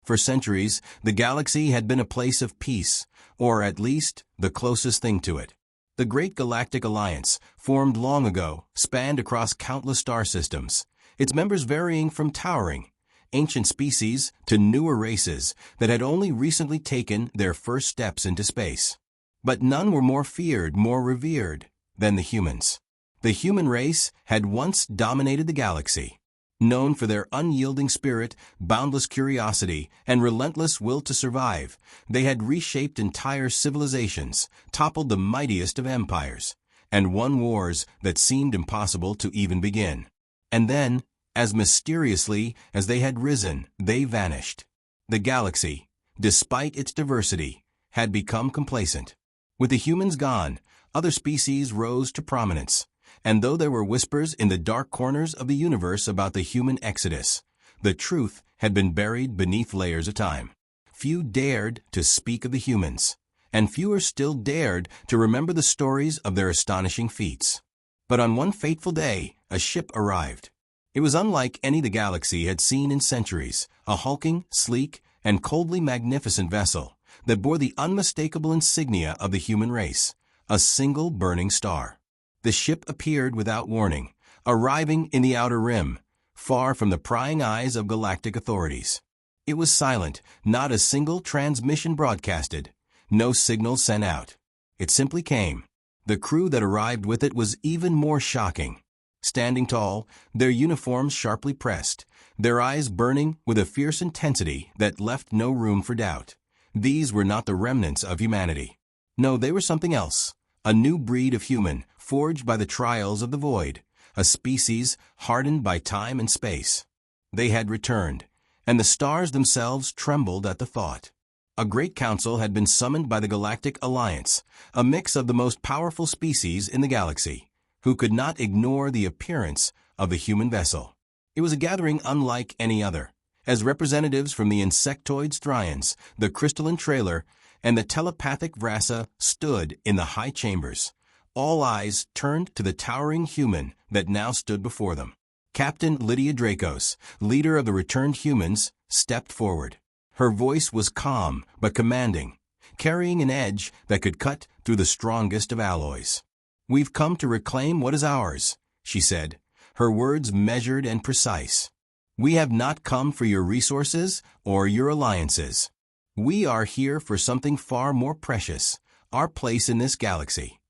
For centuries, the galaxy had been a place of peace, or at least, the closest thing to it. The Great Galactic Alliance, formed long ago, spanned across countless star systems, its members varying from towering, ancient species to newer races that had only recently taken their first steps into space. But none were more feared, more revered, than the humans. The human race had once dominated the galaxy. Known for their unyielding spirit, boundless curiosity, and relentless will to survive, they had reshaped entire civilizations, toppled the mightiest of empires, and won wars that seemed impossible to even begin. And then, as mysteriously as they had risen, they vanished. The galaxy, despite its diversity, had become complacent. With the humans gone, other species rose to prominence. And though there were whispers in the dark corners of the universe about the human exodus, the truth had been buried beneath layers of time. Few dared to speak of the humans, and fewer still dared to remember the stories of their astonishing feats. But on one fateful day, a ship arrived. It was unlike any the galaxy had seen in centuries, a hulking, sleek, and coldly magnificent vessel that bore the unmistakable insignia of the human race, a single burning star. The ship appeared without warning, arriving in the outer rim, far from the prying eyes of galactic authorities. It was silent, not a single transmission broadcasted, no signal sent out. It simply came. The crew that arrived with it was even more shocking. Standing tall, their uniforms sharply pressed, their eyes burning with a fierce intensity that left no room for doubt. These were not the remnants of humanity. No, they were something else. A new breed of human, forged by the trials of the void, a species hardened by time and space. They had returned, and the stars themselves trembled at the thought. A great council had been summoned by the Galactic Alliance, a mix of the most powerful species in the galaxy, who could not ignore the appearance of the human vessel. It was a gathering unlike any other, as representatives from the insectoid Strians, the crystalline trailer, and the telepathic Vrasa stood in the high chambers. All eyes turned to the towering human that now stood before them. Captain Lydia Dracos, leader of the returned humans, stepped forward. Her voice was calm but commanding, carrying an edge that could cut through the strongest of alloys. "We've come to reclaim what is ours," she said, her words measured and precise. "We have not come for your resources or your alliances. We are here for something far more precious, our place in this galaxy."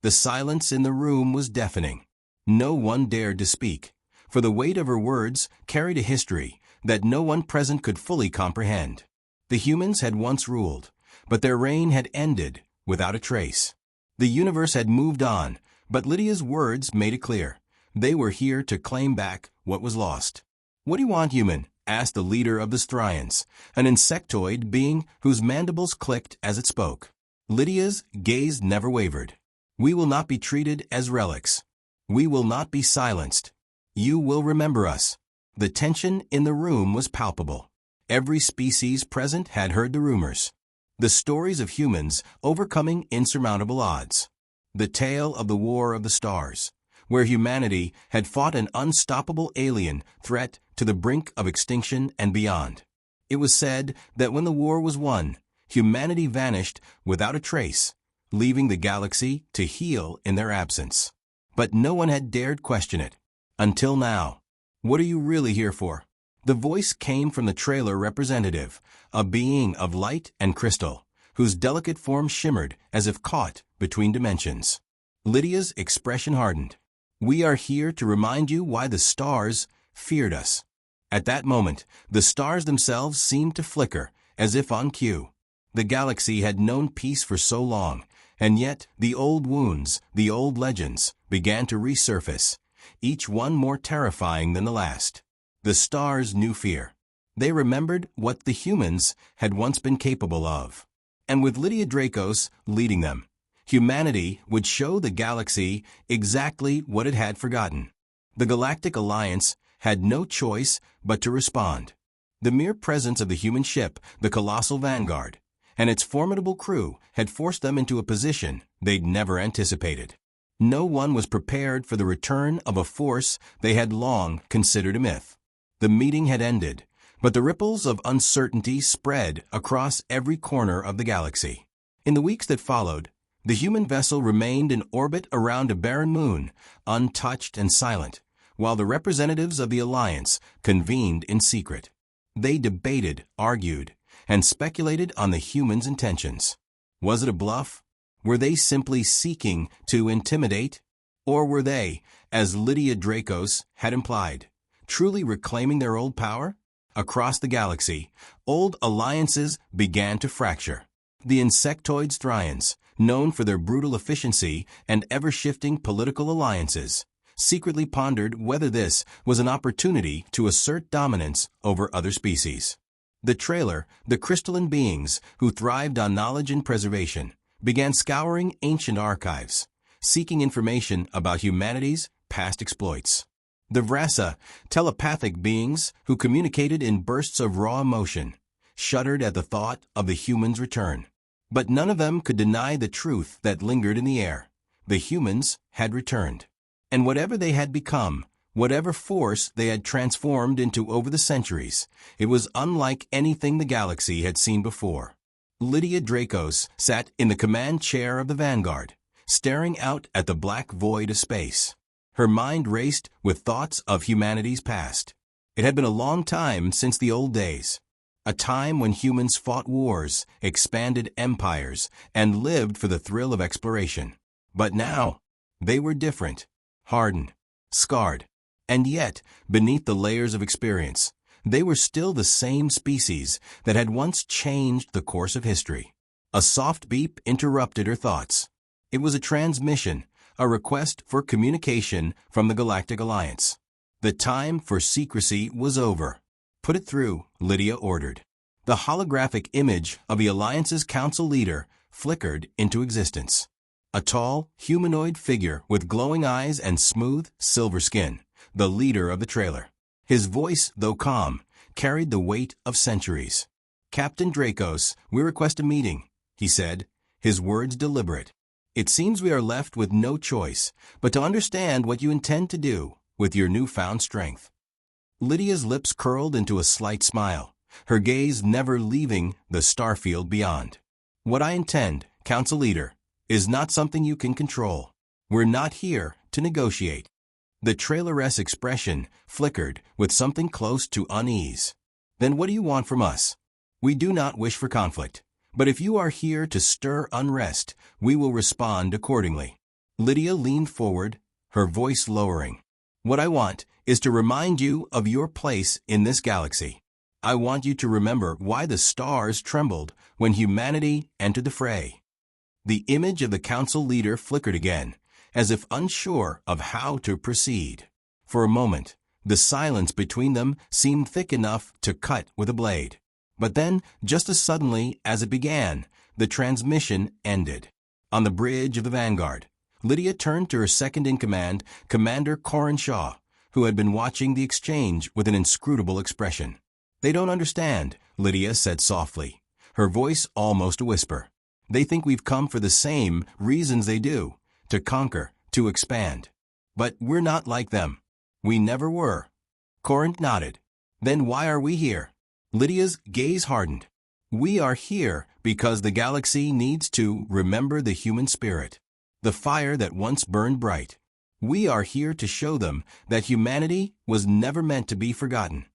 The silence in the room was deafening. No one dared to speak, for the weight of her words carried a history that no one present could fully comprehend. The humans had once ruled, but their reign had ended without a trace. The universe had moved on, but Lydia's words made it clear. They were here to claim back what was lost. "What do you want, human?" asked the leader of the Strians, an insectoid being whose mandibles clicked as it spoke. Lydia's gaze never wavered. "We will not be treated as relics. We will not be silenced. You will remember us." The tension in the room was palpable. Every species present had heard the rumors. The stories of humans overcoming insurmountable odds. The tale of the War of the Stars, where humanity had fought an unstoppable alien threat to the brink of extinction and beyond. It was said that when the war was won, humanity vanished without a trace, leaving the galaxy to heal in their absence. But no one had dared question it. Until now. "What are you really here for?" The voice came from the trailer representative, a being of light and crystal, whose delicate form shimmered as if caught between dimensions. Lydia's expression hardened. "We are here to remind you why the stars feared us." At that moment, the stars themselves seemed to flicker, as if on cue. The galaxy had known peace for so long, and yet the old wounds, the old legends, began to resurface, each one more terrifying than the last. The stars knew fear. They remembered what the humans had once been capable of. And with Lydia Dracos leading them, humanity would show the galaxy exactly what it had forgotten. The Galactic Alliance had no choice but to respond. The mere presence of the human ship, the colossal Vanguard, and its formidable crew had forced them into a position they'd never anticipated. No one was prepared for the return of a force they had long considered a myth. The meeting had ended, But the ripples of uncertainty spread across every corner of the galaxy. In the weeks that followed, the human vessel remained in orbit around a barren moon, untouched and silent, while the representatives of the Alliance convened in secret. They debated, argued, and speculated on the humans' intentions. Was it a bluff? Were they simply seeking to intimidate? Or were they, as Lydia Dracos had implied, truly reclaiming their old power? Across the galaxy, old alliances began to fracture. The insectoids Thrians, known for their brutal efficiency and ever-shifting political alliances, secretly pondered whether this was an opportunity to assert dominance over other species. The trailer, the crystalline beings who thrived on knowledge and preservation, began scouring ancient archives, seeking information about humanity's past exploits. The Vrasa, telepathic beings who communicated in bursts of raw emotion, shuddered at the thought of the humans' return. But none of them could deny the truth that lingered in the air. The humans had returned. And whatever they had become, whatever force they had transformed into over the centuries, it was unlike anything the galaxy had seen before. Lydia Dracos sat in the command chair of the Vanguard, staring out at the black void of space. Her mind raced with thoughts of humanity's past. It had been a long time since the old days, a time when humans fought wars, expanded empires, and lived for the thrill of exploration. But now, they were different, hardened, scarred, and yet, beneath the layers of experience, they were still the same species that had once changed the course of history. A soft beep interrupted her thoughts. It was a transmission, a request for communication from the Galactic Alliance. The time for secrecy was over. Put it through, Lydia ordered. The holographic image of the Alliance's council leader flickered into existence. A tall, humanoid figure with glowing eyes and smooth, silver skin, the leader of the trailer. His voice, though calm, carried the weight of centuries. "Captain Dracos, we request a meeting," he said, his words deliberate. "It seems we are left with no choice but to understand what you intend to do with your newfound strength." Lydia's lips curled into a slight smile, her gaze never leaving the starfield beyond. "What I intend, Council Leader, is not something you can control. We're not here to negotiate." The traileress expression flickered with something close to unease. "Then what do you want from us? We do not wish for conflict. But if you are here to stir unrest, we will respond accordingly." Lydia leaned forward, her voice lowering. "What I want is to remind you of your place in this galaxy. I want you to remember why the stars trembled when humanity entered the fray." The image of the council leader flickered again, as if unsure of how to proceed. For a moment, the silence between them seemed thick enough to cut with a blade. But then, just as suddenly as it began, the transmission ended. On the bridge of the Vanguard, Lydia turned to her second-in-command, Commander Corin Shaw, who had been watching the exchange with an inscrutable expression. "They don't understand," Lydia said softly, her voice almost a whisper. "They think we've come for the same reasons they do, to conquer, to expand. But we're not like them. We never were." Corin nodded. "Then why are we here?" Lydia's gaze hardened. "We are here because the galaxy needs to remember the human spirit, the fire that once burned bright. We are here to show them that humanity was never meant to be forgotten."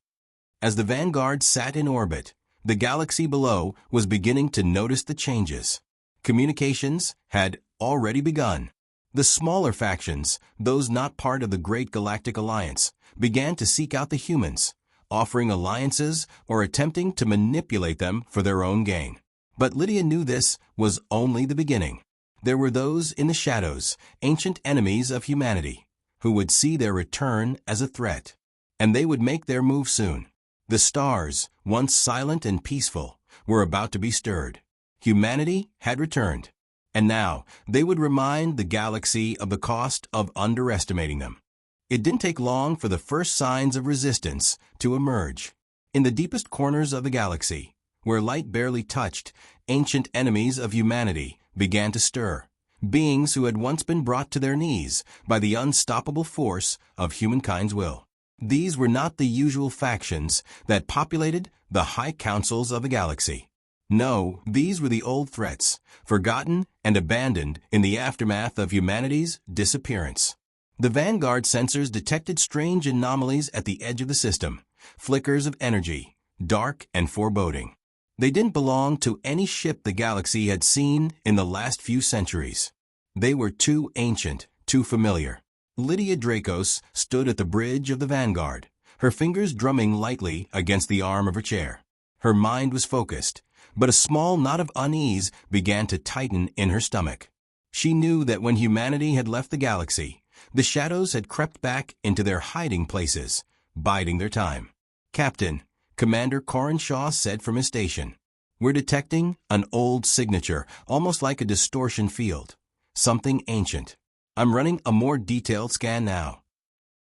As the Vanguard sat in orbit, the galaxy below was beginning to notice the changes. Communications had already begun. The smaller factions, those not part of the Great Galactic Alliance, began to seek out the humans, offering alliances or attempting to manipulate them for their own gain. But Lydia knew this was only the beginning. There were those in the shadows, ancient enemies of humanity, who would see their return as a threat. And they would make their move soon. The stars, once silent and peaceful, were about to be stirred. Humanity had returned. And now they would remind the galaxy of the cost of underestimating them. It didn't take long for the first signs of resistance to emerge. In the deepest corners of the galaxy, where light barely touched, ancient enemies of humanity began to stir. Beings who had once been brought to their knees by the unstoppable force of humankind's will. These were not the usual factions that populated the high councils of the galaxy. No, these were the old threats, forgotten and abandoned in the aftermath of humanity's disappearance. The Vanguard sensors detected strange anomalies at the edge of the system, flickers of energy, dark and foreboding. They didn't belong to any ship the galaxy had seen in the last few centuries. They were too ancient, too familiar. Lydia Dracos stood at the bridge of the Vanguard, her fingers drumming lightly against the arm of her chair. Her mind was focused, but a small knot of unease began to tighten in her stomach. She knew that when humanity had left the galaxy, the shadows had crept back into their hiding places, biding their time. "Captain," Commander Corin Shaw said from his station, "we're detecting an old signature, almost like a distortion field. Something ancient. I'm running a more detailed scan now."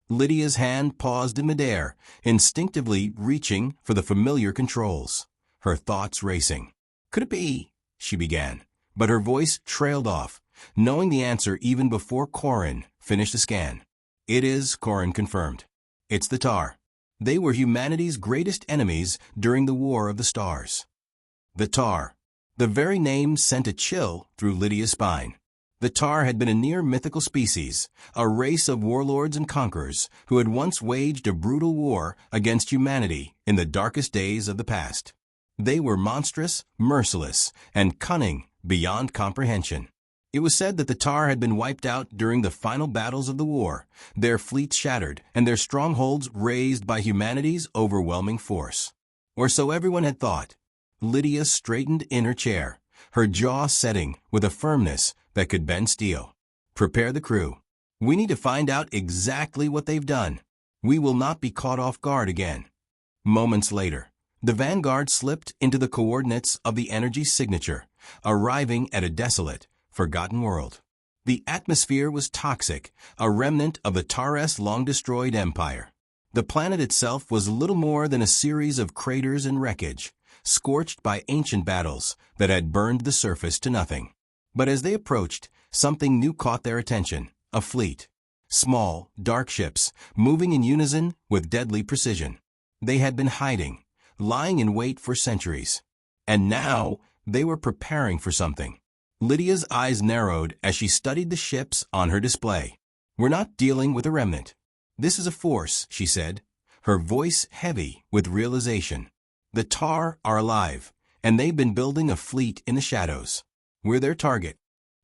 Lydia's hand paused in midair, instinctively reaching for the familiar controls, her thoughts racing. "Could it be?" she began, but her voice trailed off, knowing the answer even before Corin finished the scan. "It is," Corin confirmed. "It's the Tar. They were humanity's greatest enemies during the War of the Stars." The Tar. The very name sent a chill through Lydia's spine. The Tar had been a near-mythical species, a race of warlords and conquerors who had once waged a brutal war against humanity in the darkest days of the past. They were monstrous, merciless, and cunning beyond comprehension. It was said that the Tar had been wiped out during the final battles of the war, their fleets shattered and their strongholds razed by humanity's overwhelming force. Or so everyone had thought. Lydia straightened in her chair, her jaw setting with a firmness that could bend steel. "Prepare the crew. We need to find out exactly what they've done. We will not be caught off guard again." Moments later, the Vanguard slipped into the coordinates of the energy signature, arriving at a desolate, forgotten world. The atmosphere was toxic, a remnant of the Taurus' long-destroyed empire. The planet itself was little more than a series of craters and wreckage, scorched by ancient battles that had burned the surface to nothing. But as they approached, something new caught their attention: a fleet. Small, dark ships, moving in unison with deadly precision. They had been hiding, lying in wait for centuries. And now they were preparing for something. Lydia's eyes narrowed as she studied the ships on her display. "We're not dealing with a remnant. This is a force," she said, her voice heavy with realization. "The Tar are alive, and they've been building a fleet in the shadows. We're their target."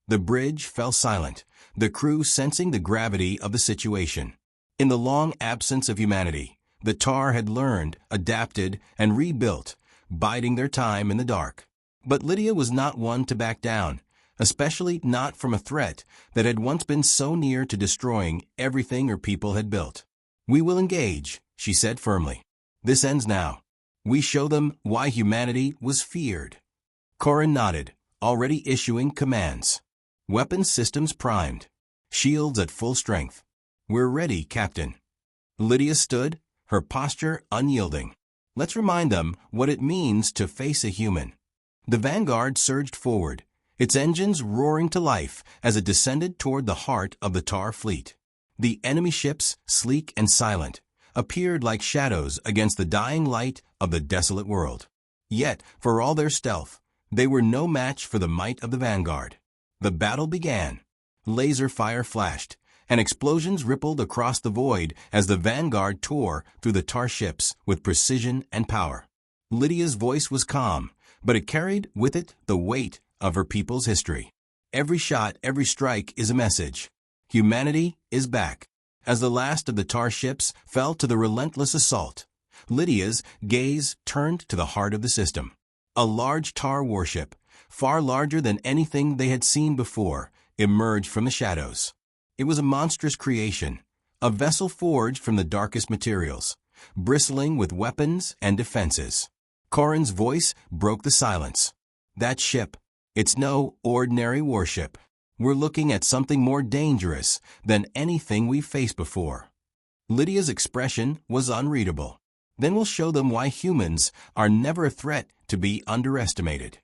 The bridge fell silent, the crew sensing the gravity of the situation. In the long absence of humanity, the Tar had learned, adapted, and rebuilt, biding their time in the dark. But Lydia was not one to back down, especially not from a threat that had once been so near to destroying everything her people had built. "We will engage," she said firmly. "This ends now. We show them why humanity was feared." Corin nodded, already issuing commands. Weapons systems primed. Shields at full strength. "We're ready, Captain." Lydia stood, her posture unyielding. "Let's remind them what it means to face a human." The Vanguard surged forward, its engines roaring to life as it descended toward the heart of the Tar fleet. The enemy ships, sleek and silent, appeared like shadows against the dying light of the desolate world. Yet, for all their stealth, they were no match for the might of the Vanguard. The battle began. Laser fire flashed, and explosions rippled across the void as the Vanguard tore through the Tar ships with precision and power. Lydia's voice was calm, but it carried with it the weight of her people's history. Every shot, every strike is a message. Humanity is back. As the last of the Tar ships fell to the relentless assault, Lydia's gaze turned to the heart of the system. A large Tar warship, far larger than anything they had seen before, emerged from the shadows. It was a monstrous creation, a vessel forged from the darkest materials, bristling with weapons and defenses. Corin's voice broke the silence. "That ship, it's no ordinary warship. We're looking at something more dangerous than anything we've faced before." Lydia's expression was unreadable. "Then we'll show them why humans are never a threat to be underestimated."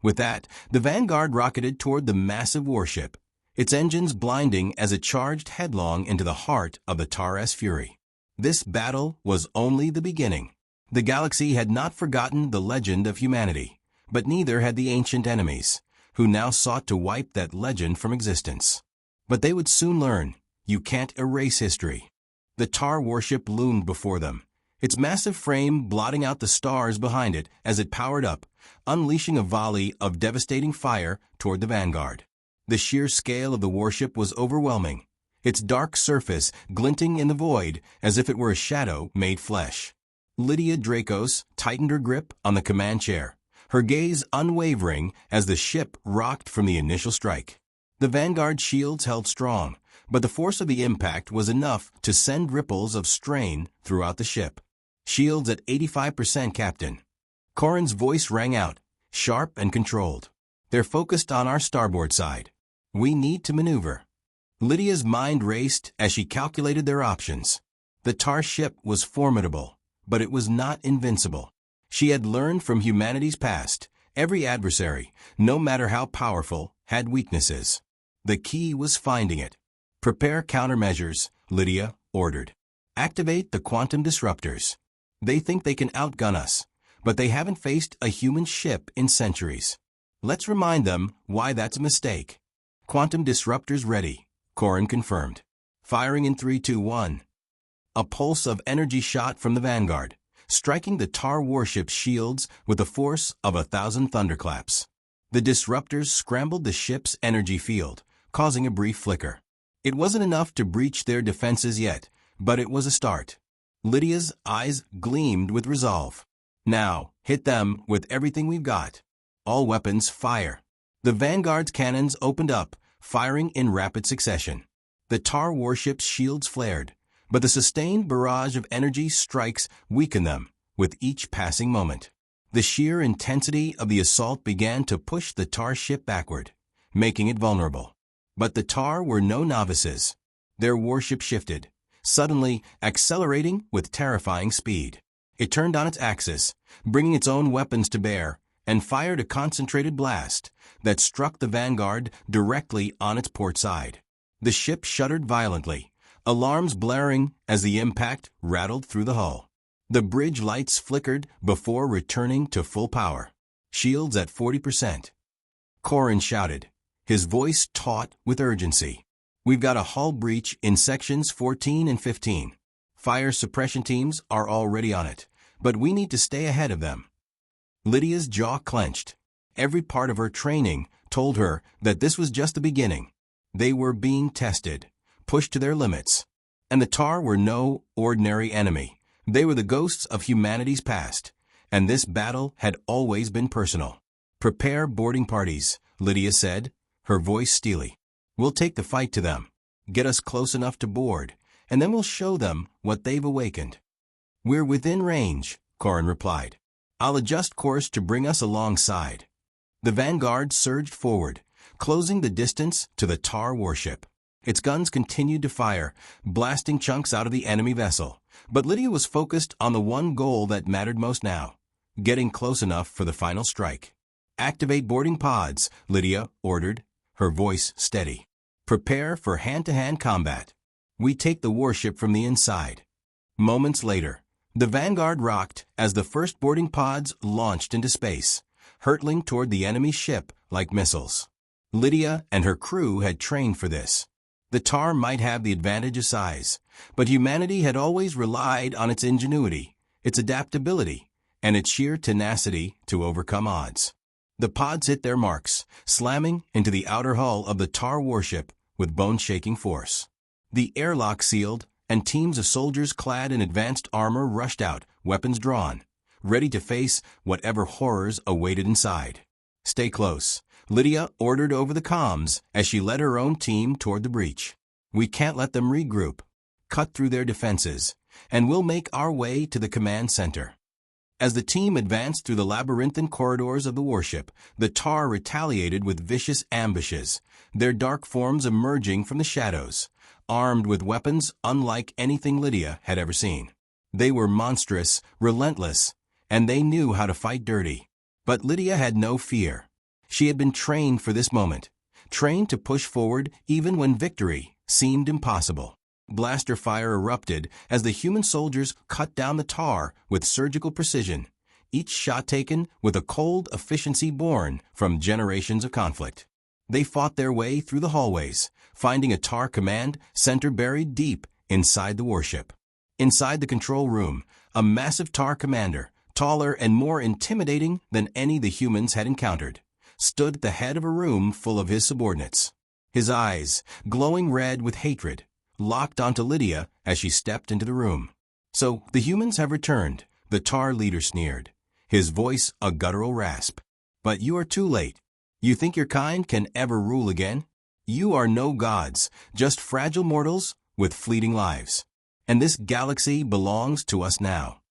With that, the Vanguard rocketed toward the massive warship, its engines blinding as it charged headlong into the heart of the Taurus fury. This battle was only the beginning. The galaxy had not forgotten the legend of humanity, but neither had the ancient enemies, who now sought to wipe that legend from existence. But they would soon learn, you can't erase history. The Tar warship loomed before them, its massive frame blotting out the stars behind it as it powered up, unleashing a volley of devastating fire toward the vanguard. The sheer scale of the warship was overwhelming, its dark surface glinting in the void as if it were a shadow made flesh. Lydia Dracos tightened her grip on the command chair, her gaze unwavering as the ship rocked from the initial strike. The vanguard shields held strong, but the force of the impact was enough to send ripples of strain throughout the ship. Shields at 85%, Captain. Corin's voice rang out, sharp and controlled. They're focused on our starboard side. We need to maneuver. Lydia's mind raced as she calculated their options. The Tar ship was formidable, but it was not invincible. She had learned from humanity's past, every adversary, no matter how powerful, had weaknesses. The key was finding it. Prepare countermeasures, Lydia ordered. Activate the quantum disruptors. They think they can outgun us, but they haven't faced a human ship in centuries. Let's remind them why that's a mistake. Quantum disruptors ready, Corin confirmed. Firing in 3, 2, 1. A pulse of energy shot from the vanguard, striking the Tar warship's shields with the force of 1,000 thunderclaps. The disruptors scrambled the ship's energy field, causing a brief flicker. It wasn't enough to breach their defenses yet, but it was a start. Lydia's eyes gleamed with resolve. Now, hit them with everything we've got. All weapons fire. The vanguard's cannons opened up, firing in rapid succession. The Tar warship's shields flared, but the sustained barrage of energy strikes weakened them with each passing moment. The sheer intensity of the assault began to push the Tar ship backward, making it vulnerable. But the Tar were no novices. Their warship shifted, suddenly accelerating with terrifying speed. It turned on its axis, bringing its own weapons to bear, and fired a concentrated blast that struck the vanguard directly on its port side. The ship shuddered violently, alarms blaring as the impact rattled through the hull. The bridge lights flickered before returning to full power. Shields at 40%. Corin shouted, his voice taut with urgency. We've got a hull breach in sections 14 and 15. Fire suppression teams are already on it, but we need to stay ahead of them. Lydia's jaw clenched. Every part of her training told her that this was just the beginning. They were being tested, pushed to their limits. And the Tar were no ordinary enemy. They were the ghosts of humanity's past, and this battle had always been personal. Prepare boarding parties, Lydia said, her voice steely. We'll take the fight to them, get us close enough to board, and then we'll show them what they've awakened. We're within range, Corin replied. I'll adjust course to bring us alongside. The vanguard surged forward, closing the distance to the Tar warship. Its guns continued to fire, blasting chunks out of the enemy vessel. But Lydia was focused on the one goal that mattered most now, getting close enough for the final strike. Activate boarding pods, Lydia ordered, her voice steady. Prepare for hand-to-hand combat. We take the warship from the inside. Moments later, the vanguard rocked as the first boarding pods launched into space, hurtling toward the enemy ship like missiles. Lydia and her crew had trained for this. The Tar might have the advantage of size, but humanity had always relied on its ingenuity, its adaptability, and its sheer tenacity to overcome odds. The pods hit their marks, slamming into the outer hull of the Tar warship with bone-shaking force. The airlock sealed, and teams of soldiers clad in advanced armor rushed out, weapons drawn, ready to face whatever horrors awaited inside. Stay close, Lydia ordered over the comms as she led her own team toward the breach. We can't let them regroup, cut through their defenses, and we'll make our way to the command center. As the team advanced through the labyrinthine corridors of the warship, the Tar retaliated with vicious ambushes, their dark forms emerging from the shadows, armed with weapons unlike anything Lydia had ever seen. They were monstrous, relentless, and they knew how to fight dirty. But Lydia had no fear. She had been trained for this moment, trained to push forward even when victory seemed impossible. Blaster fire erupted as the human soldiers cut down the tar with surgical precision, each shot taken with a cold efficiency born from generations of conflict. They fought their way through the hallways, finding a tar command center buried deep inside the warship. Inside the control room, a massive tar commander, taller and more intimidating than any the humans had encountered, stood at the head of a room full of his subordinates. His eyes, glowing red with hatred, locked onto Lydia as she stepped into the room. "So, the humans have returned," the tar leader sneered, his voice a guttural rasp. "But you are too late. You think your kind can ever rule again? You are no gods, just fragile mortals with fleeting lives. And this galaxy belongs to us now."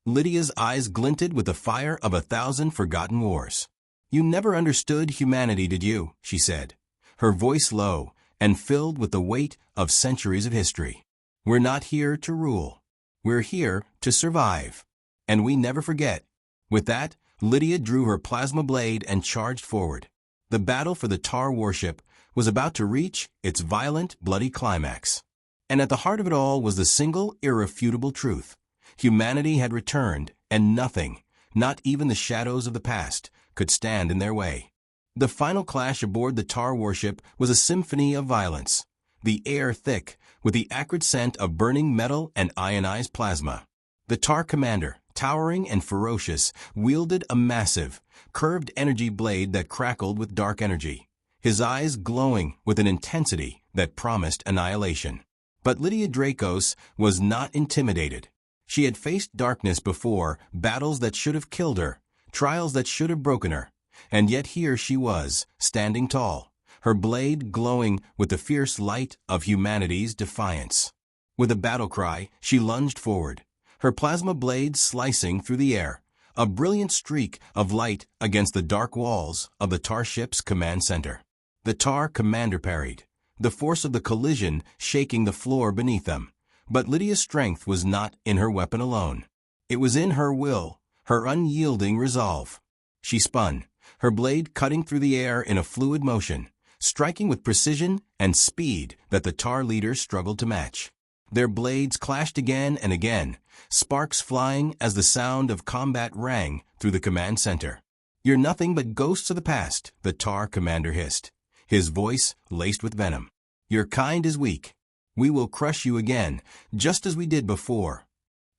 Lydia's eyes glinted with the fire of 1,000 forgotten wars. "You never understood humanity, did you?" she said, her voice low and filled with the weight of centuries of history. "We're not here to rule. We're here to survive. And we never forget." With that, Lydia drew her plasma blade and charged forward. The battle for the tar warship was about to reach its violent, bloody climax. And at the heart of it all was the single, irrefutable truth. Humanity had returned, and nothing, not even the shadows of the past, could stand in their way. The final clash aboard the tar warship was a symphony of violence, the air thick with the acrid scent of burning metal and ionized plasma. The tar commander, towering and ferocious, wielded a massive, curved energy blade that crackled with dark energy, his eyes glowing with an intensity that promised annihilation. But Lydia Dracos was not intimidated. She had faced darkness before, battles that should have killed her, trials that should have broken her. And yet here she was, standing tall, her blade glowing with the fierce light of humanity's defiance. With a battle cry, she lunged forward, her plasma blade slicing through the air, a brilliant streak of light against the dark walls of the tar ship's command center. The tar commander parried, the force of the collision shaking the floor beneath them. But Lydia's strength was not in her weapon alone. It was in her will, her unyielding resolve. She spun, her blade cutting through the air in a fluid motion, striking with precision and speed that the tar leaders struggled to match. Their blades clashed again and again, sparks flying as the sound of combat rang through the command center. "You're nothing but ghosts of the past," the tar commander hissed, his voice laced with venom. "Your kind is weak. We will crush you again, just as we did before."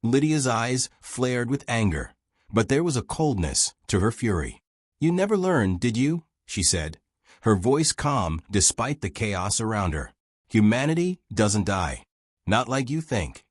Lydia's eyes flared with anger, but there was a coldness to her fury. "You never learned, did you?" she said, her voice calm despite the chaos around her. "Humanity doesn't die. Not like you think."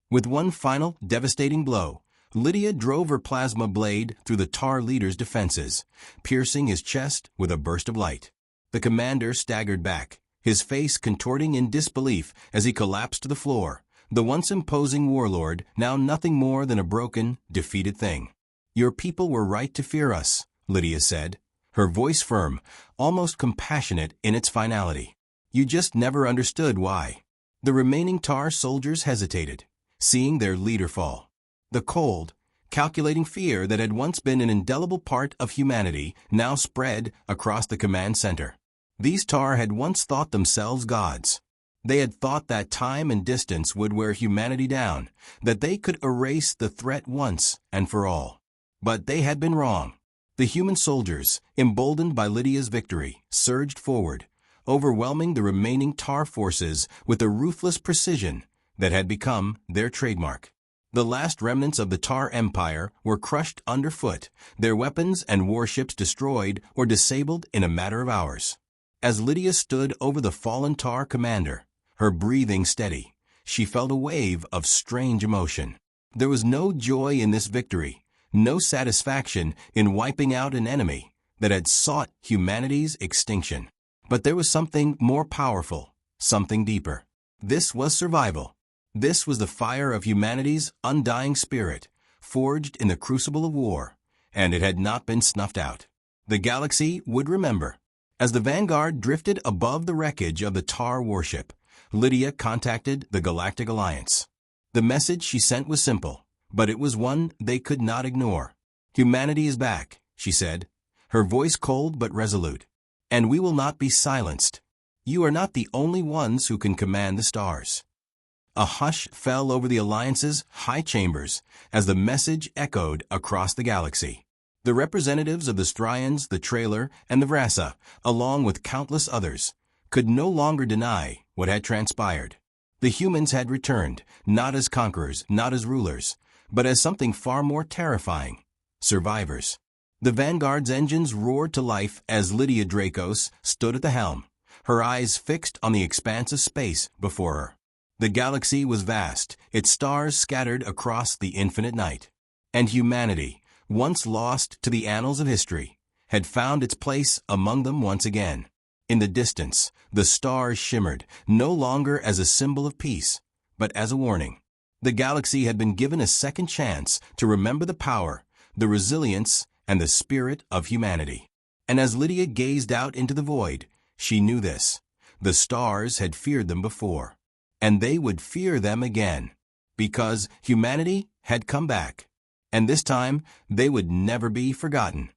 With one final, devastating blow, Lydia drove her plasma blade through the tar leader's defenses, piercing his chest with a burst of light. The commander staggered back, his face contorting in disbelief as he collapsed to the floor, the once imposing warlord now nothing more than a broken, defeated thing. "Your people were right to fear us," Lydia said, her voice firm, almost compassionate in its finality. "You just never understood why." The remaining tar soldiers hesitated, seeing their leader fall. The cold, calculating fear that had once been an indelible part of humanity now spread across the command center. These tar had once thought themselves gods. They had thought that time and distance would wear humanity down, that they could erase the threat once and for all. But they had been wrong. The human soldiers, emboldened by Lydia's victory, surged forward, overwhelming the remaining tar forces with a ruthless precision that had become their trademark. The last remnants of the tar empire were crushed underfoot, their weapons and warships destroyed or disabled in a matter of hours. As Lydia stood over the fallen tar commander, her breathing steady, she felt a wave of strange emotion. There was no joy in this victory, no satisfaction in wiping out an enemy that had sought humanity's extinction. But there was something more powerful, something deeper. This was survival. This was the fire of humanity's undying spirit, forged in the crucible of war, and it had not been snuffed out. The galaxy would remember. As the Vanguard drifted above the wreckage of the tar warship, Lydia contacted the Galactic Alliance. The message she sent was simple, but it was one they could not ignore. "Humanity is back," she said, her voice cold but resolute. "And we will not be silenced. You are not the only ones who can command the stars." a hush fell over the Alliance's high chambers as the message echoed across the galaxy. The representatives of the Strians, the Trailer, and the Vrasa, along with countless others, could no longer deny what had transpired. The humans had returned, not as conquerors, not as rulers, but as something far more terrifying: survivors. The Vanguard's engines roared to life as Lydia Dracos stood at the helm, her eyes fixed on the expanse of space before her. The galaxy was vast, its stars scattered across the infinite night. And humanity, once lost to the annals of history, had found its place among them once again. In the distance, the stars shimmered, no longer as a symbol of peace, but as a warning. The galaxy had been given a second chance to remember the power, the resilience, and the spirit of humanity. And as Lydia gazed out into the void, she knew this: the stars had feared them before, and they would fear them again, because humanity had come back, and this time they would never be forgotten.